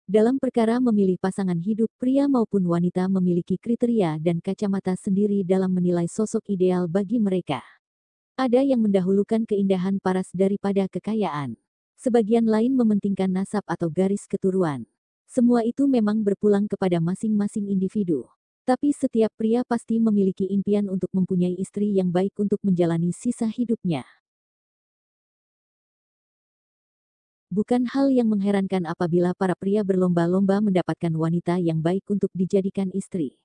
Dalam perkara memilih pasangan hidup, pria maupun wanita memiliki kriteria dan kacamata sendiri dalam menilai sosok ideal bagi mereka. Ada yang mendahulukan keindahan paras daripada kekayaan. Sebagian lain mementingkan nasab atau garis keturunan. Semua itu memang berpulang kepada masing-masing individu. Tapi setiap pria pasti memiliki impian untuk mempunyai istri yang baik untuk menjalani sisa hidupnya. Bukan hal yang mengherankan apabila para pria berlomba-lomba mendapatkan wanita yang baik untuk dijadikan istri.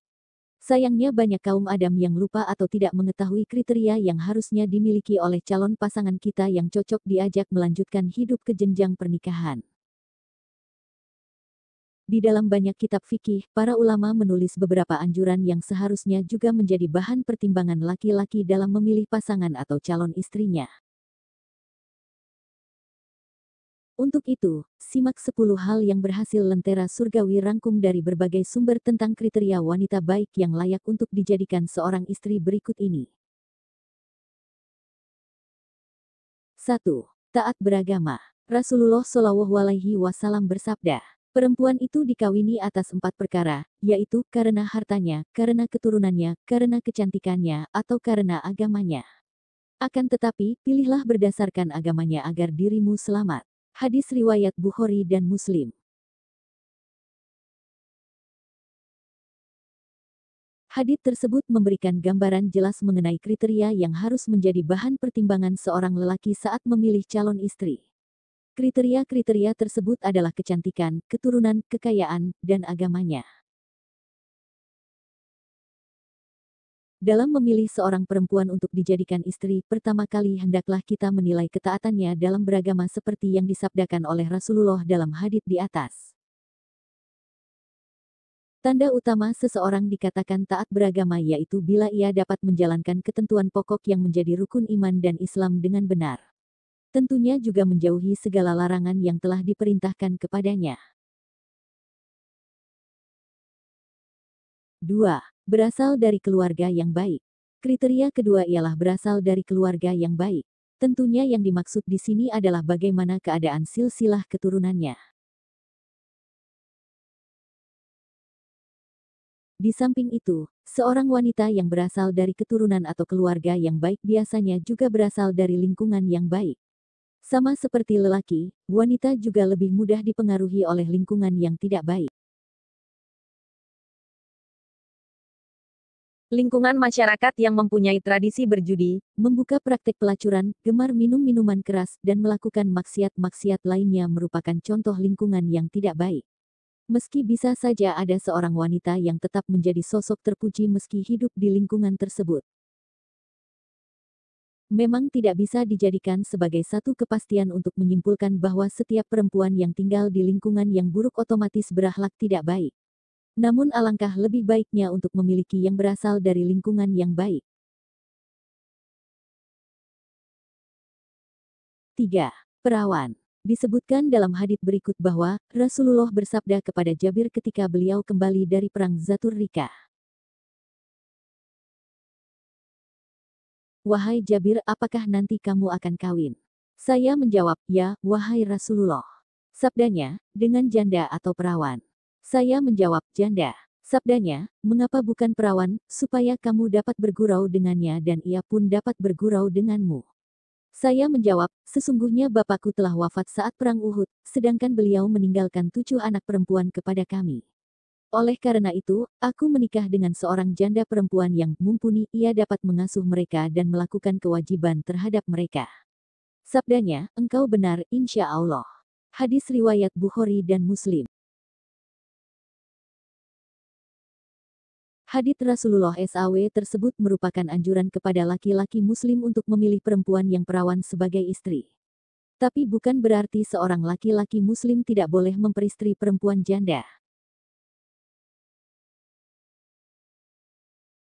Sayangnya banyak kaum Adam yang lupa atau tidak mengetahui kriteria yang harusnya dimiliki oleh calon pasangan kita yang cocok diajak melanjutkan hidup ke jenjang pernikahan. Di dalam banyak kitab fikih, para ulama menulis beberapa anjuran yang seharusnya juga menjadi bahan pertimbangan laki-laki dalam memilih pasangan atau calon istrinya. Untuk itu, simak 10 hal yang berhasil Lentera Surgawi rangkum dari berbagai sumber tentang kriteria wanita baik yang layak untuk dijadikan seorang istri berikut ini. 1. Taat beragama. Rasulullah Shallallahu Alaihi Wasallam bersabda, perempuan itu dikawini atas 4 perkara, yaitu karena hartanya, karena keturunannya, karena kecantikannya, atau karena agamanya. Akan tetapi, pilihlah berdasarkan agamanya agar dirimu selamat. Hadis riwayat Bukhari dan Muslim. Hadits tersebut memberikan gambaran jelas mengenai kriteria yang harus menjadi bahan pertimbangan seorang lelaki saat memilih calon istri. Kriteria-kriteria tersebut adalah kecantikan, keturunan, kekayaan, dan agamanya. Dalam memilih seorang perempuan untuk dijadikan istri, pertama kali hendaklah kita menilai ketaatannya dalam beragama seperti yang disabdakan oleh Rasulullah dalam hadits di atas. Tanda utama seseorang dikatakan taat beragama yaitu bila ia dapat menjalankan ketentuan pokok yang menjadi rukun iman dan Islam dengan benar. Tentunya juga menjauhi segala larangan yang telah diperintahkan kepadanya. 2. Berasal dari keluarga yang baik. Kriteria kedua ialah berasal dari keluarga yang baik. Tentunya yang dimaksud di sini adalah bagaimana keadaan silsilah keturunannya. Di samping itu, seorang wanita yang berasal dari keturunan atau keluarga yang baik biasanya juga berasal dari lingkungan yang baik. Sama seperti lelaki, wanita juga lebih mudah dipengaruhi oleh lingkungan yang tidak baik. Lingkungan masyarakat yang mempunyai tradisi berjudi, membuka praktek pelacuran, gemar minum minuman keras, dan melakukan maksiat-maksiat lainnya merupakan contoh lingkungan yang tidak baik. Meski bisa saja ada seorang wanita yang tetap menjadi sosok terpuji meski hidup di lingkungan tersebut. Memang tidak bisa dijadikan sebagai satu kepastian untuk menyimpulkan bahwa setiap perempuan yang tinggal di lingkungan yang buruk otomatis berakhlak tidak baik. Namun alangkah lebih baiknya untuk memiliki yang berasal dari lingkungan yang baik. 3. Perawan. Disebutkan dalam hadits berikut bahwa Rasulullah bersabda kepada Jabir ketika beliau kembali dari perang Zatur Rikah. Wahai Jabir, apakah nanti kamu akan kawin? Saya menjawab, ya, wahai Rasulullah. Sabdanya, dengan janda atau perawan? Saya menjawab, janda. Sabdanya, mengapa bukan perawan, supaya kamu dapat bergurau dengannya dan ia pun dapat bergurau denganmu. Saya menjawab, sesungguhnya bapakku telah wafat saat perang Uhud, sedangkan beliau meninggalkan 7 anak perempuan kepada kami. Oleh karena itu, aku menikah dengan seorang janda perempuan yang mumpuni ia dapat mengasuh mereka dan melakukan kewajiban terhadap mereka. Sabdanya, engkau benar, insya Allah. Hadis riwayat Bukhari dan Muslim. Hadits Rasulullah SAW tersebut merupakan anjuran kepada laki-laki muslim untuk memilih perempuan yang perawan sebagai istri. Tapi bukan berarti seorang laki-laki muslim tidak boleh memperistri perempuan janda.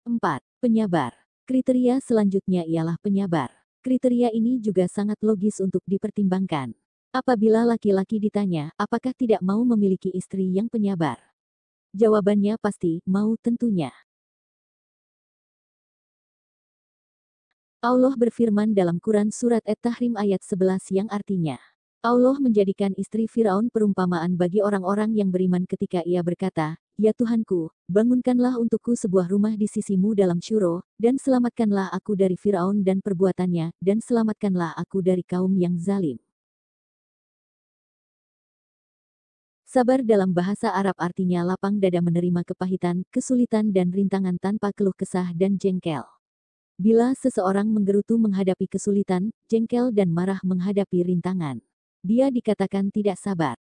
4. Penyabar. Kriteria selanjutnya ialah penyabar. Kriteria ini juga sangat logis untuk dipertimbangkan. Apabila laki-laki ditanya, apakah tidak mau memiliki istri yang penyabar? Jawabannya pasti, mau tentunya. Allah berfirman dalam Quran Surat At-Tahrim ayat 11 yang artinya, Allah menjadikan istri Firaun perumpamaan bagi orang-orang yang beriman ketika ia berkata, "Ya Tuhanku, bangunkanlah untukku sebuah rumah di sisimu dalam Syuro, dan selamatkanlah aku dari Firaun dan perbuatannya, dan selamatkanlah aku dari kaum yang zalim." Sabar dalam bahasa Arab artinya lapang dada menerima kepahitan, kesulitan dan rintangan tanpa keluh kesah dan jengkel. Bila seseorang menggerutu menghadapi kesulitan, jengkel dan marah menghadapi rintangan, dia dikatakan tidak sabar.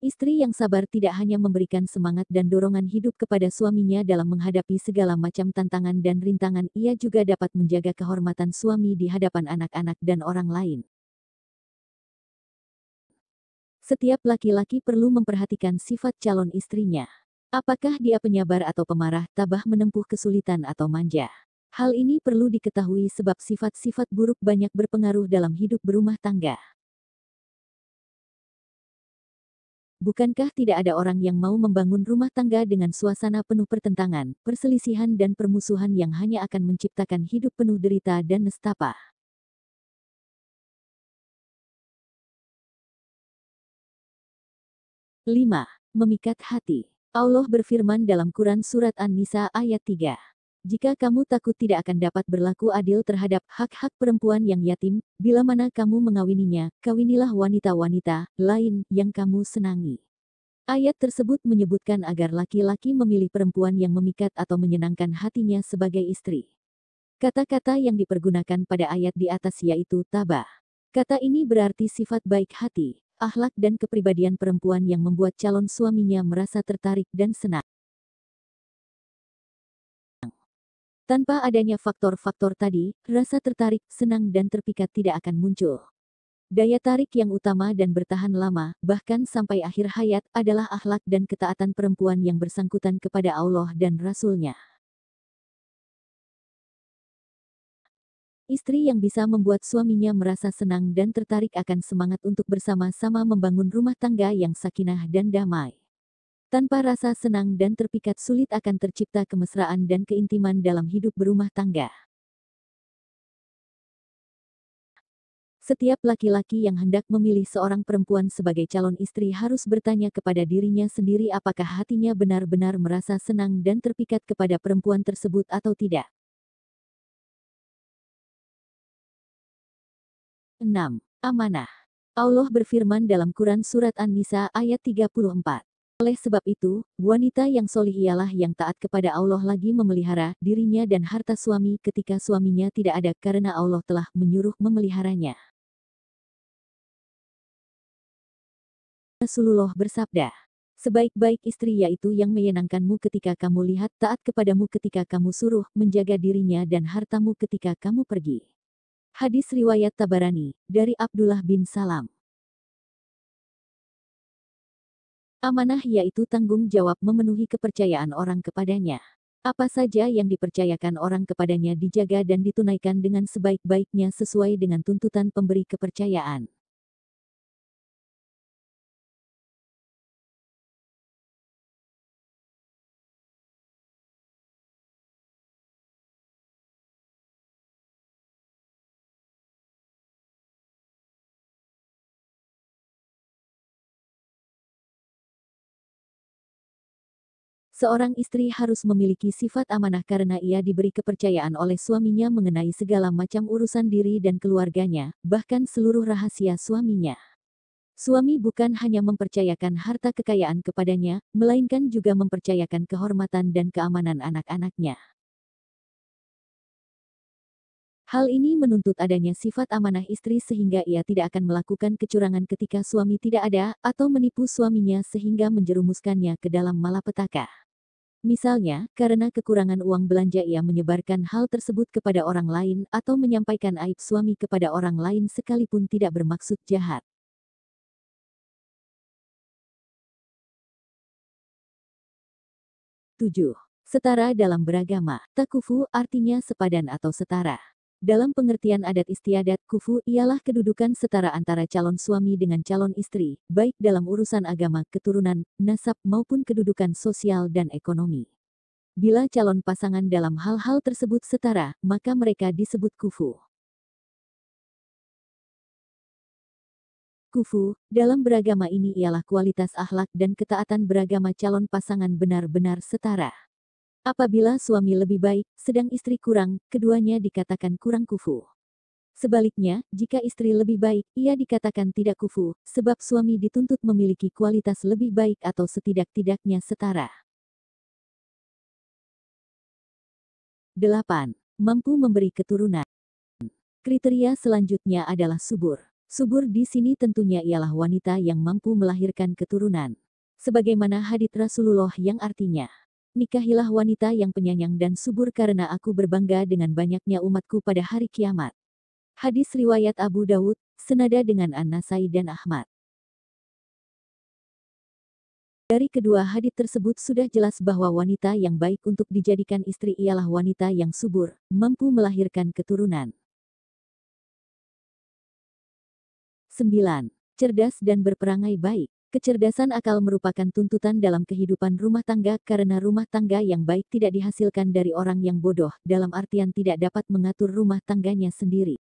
Istri yang sabar tidak hanya memberikan semangat dan dorongan hidup kepada suaminya dalam menghadapi segala macam tantangan dan rintangan, ia juga dapat menjaga kehormatan suami di hadapan anak-anak dan orang lain. Setiap laki-laki perlu memperhatikan sifat calon istrinya. Apakah dia penyabar atau pemarah, tabah menempuh kesulitan atau manja? Hal ini perlu diketahui sebab sifat-sifat buruk banyak berpengaruh dalam hidup berumah tangga. Bukankah tidak ada orang yang mau membangun rumah tangga dengan suasana penuh pertentangan, perselisihan dan permusuhan yang hanya akan menciptakan hidup penuh derita dan nestapa? Lima, memikat hati. Allah berfirman dalam Quran Surat An-Nisa ayat 3. Jika kamu takut tidak akan dapat berlaku adil terhadap hak-hak perempuan yang yatim, bila mana kamu mengawininya, kawinilah wanita-wanita lain yang kamu senangi. Ayat tersebut menyebutkan agar laki-laki memilih perempuan yang memikat atau menyenangkan hatinya sebagai istri. Kata-kata yang dipergunakan pada ayat di atas yaitu tabah. Kata ini berarti sifat baik hati, akhlak dan kepribadian perempuan yang membuat calon suaminya merasa tertarik dan senang. Tanpa adanya faktor-faktor tadi, rasa tertarik, senang dan terpikat tidak akan muncul. Daya tarik yang utama dan bertahan lama, bahkan sampai akhir hayat, adalah akhlak dan ketaatan perempuan yang bersangkutan kepada Allah dan Rasul-Nya. Istri yang bisa membuat suaminya merasa senang dan tertarik akan semangat untuk bersama-sama membangun rumah tangga yang sakinah dan damai. Tanpa rasa senang dan terpikat sulit akan tercipta kemesraan dan keintiman dalam hidup berumah tangga. Setiap laki-laki yang hendak memilih seorang perempuan sebagai calon istri harus bertanya kepada dirinya sendiri apakah hatinya benar-benar merasa senang dan terpikat kepada perempuan tersebut atau tidak. 6. Amanah. Allah berfirman dalam Quran Surat An-Nisa ayat 34. Oleh sebab itu, wanita yang solih ialah yang taat kepada Allah lagi memelihara dirinya dan harta suami ketika suaminya tidak ada karena Allah telah menyuruh memeliharanya. Rasulullah bersabda, "Sebaik-baik istri yaitu yang menyenangkanmu ketika kamu lihat, taat kepadamu ketika kamu suruh, menjaga dirinya dan hartamu ketika kamu pergi." Hadis riwayat Tabarani, dari Abdullah bin Salam. Amanah yaitu tanggung jawab memenuhi kepercayaan orang kepadanya. Apa saja yang dipercayakan orang kepadanya dijaga dan ditunaikan dengan sebaik-baiknya sesuai dengan tuntutan pemberi kepercayaan. Seorang istri harus memiliki sifat amanah karena ia diberi kepercayaan oleh suaminya mengenai segala macam urusan diri dan keluarganya, bahkan seluruh rahasia suaminya. Suami bukan hanya mempercayakan harta kekayaan kepadanya, melainkan juga mempercayakan kehormatan dan keamanan anak-anaknya. Hal ini menuntut adanya sifat amanah istri sehingga ia tidak akan melakukan kecurangan ketika suami tidak ada, atau menipu suaminya sehingga menjerumuskannya ke dalam malapetaka. Misalnya, karena kekurangan uang belanja ia menyebarkan hal tersebut kepada orang lain atau menyampaikan aib suami kepada orang lain sekalipun tidak bermaksud jahat. Tujuh. Setara dalam beragama. Takufu artinya sepadan atau setara. Dalam pengertian adat istiadat, kufu ialah kedudukan setara antara calon suami dengan calon istri, baik dalam urusan agama, keturunan, nasab maupun kedudukan sosial dan ekonomi. Bila calon pasangan dalam hal-hal tersebut setara, maka mereka disebut kufu. Kufu, dalam beragama ini ialah kualitas akhlak dan ketaatan beragama calon pasangan benar-benar setara. Apabila suami lebih baik, sedang istri kurang, keduanya dikatakan kurang kufu. Sebaliknya, jika istri lebih baik, ia dikatakan tidak kufu, sebab suami dituntut memiliki kualitas lebih baik atau setidak-tidaknya setara. 8. Mampu memberi keturunan. Kriteria selanjutnya adalah subur. Subur di sini tentunya ialah wanita yang mampu melahirkan keturunan. Sebagaimana hadits Rasulullah yang artinya, nikahilah wanita yang penyayang dan subur karena aku berbangga dengan banyaknya umatku pada hari kiamat. Hadis riwayat Abu Dawud, senada dengan An-Nasai dan Ahmad. Dari kedua hadits tersebut sudah jelas bahwa wanita yang baik untuk dijadikan istri ialah wanita yang subur, mampu melahirkan keturunan. 9. Cerdas dan berperangai baik. Kecerdasan akal merupakan tuntutan dalam kehidupan rumah tangga karena rumah tangga yang baik tidak dihasilkan dari orang yang bodoh, dalam artian tidak dapat mengatur rumah tangganya sendiri.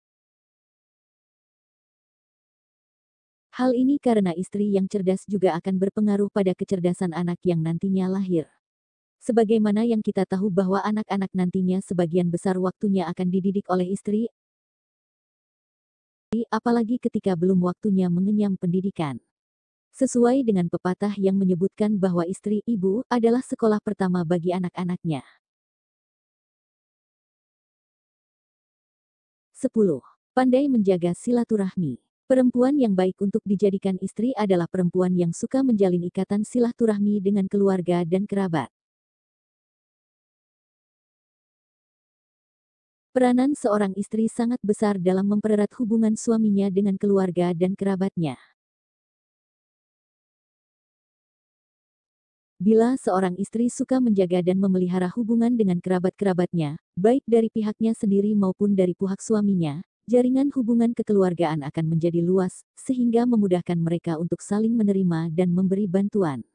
Hal ini karena istri yang cerdas juga akan berpengaruh pada kecerdasan anak yang nantinya lahir. Sebagaimana yang kita tahu bahwa anak-anak nantinya sebagian besar waktunya akan dididik oleh istri, apalagi ketika belum waktunya mengenyam pendidikan. Sesuai dengan pepatah yang menyebutkan bahwa istri ibu adalah sekolah pertama bagi anak-anaknya. 10. Pandai menjaga silaturahmi. Perempuan yang baik untuk dijadikan istri adalah perempuan yang suka menjalin ikatan silaturahmi dengan keluarga dan kerabat. Peranan seorang istri sangat besar dalam mempererat hubungan suaminya dengan keluarga dan kerabatnya. Bila seorang istri suka menjaga dan memelihara hubungan dengan kerabat-kerabatnya, baik dari pihaknya sendiri maupun dari pihak suaminya, jaringan hubungan kekeluargaan akan menjadi luas, sehingga memudahkan mereka untuk saling menerima dan memberi bantuan.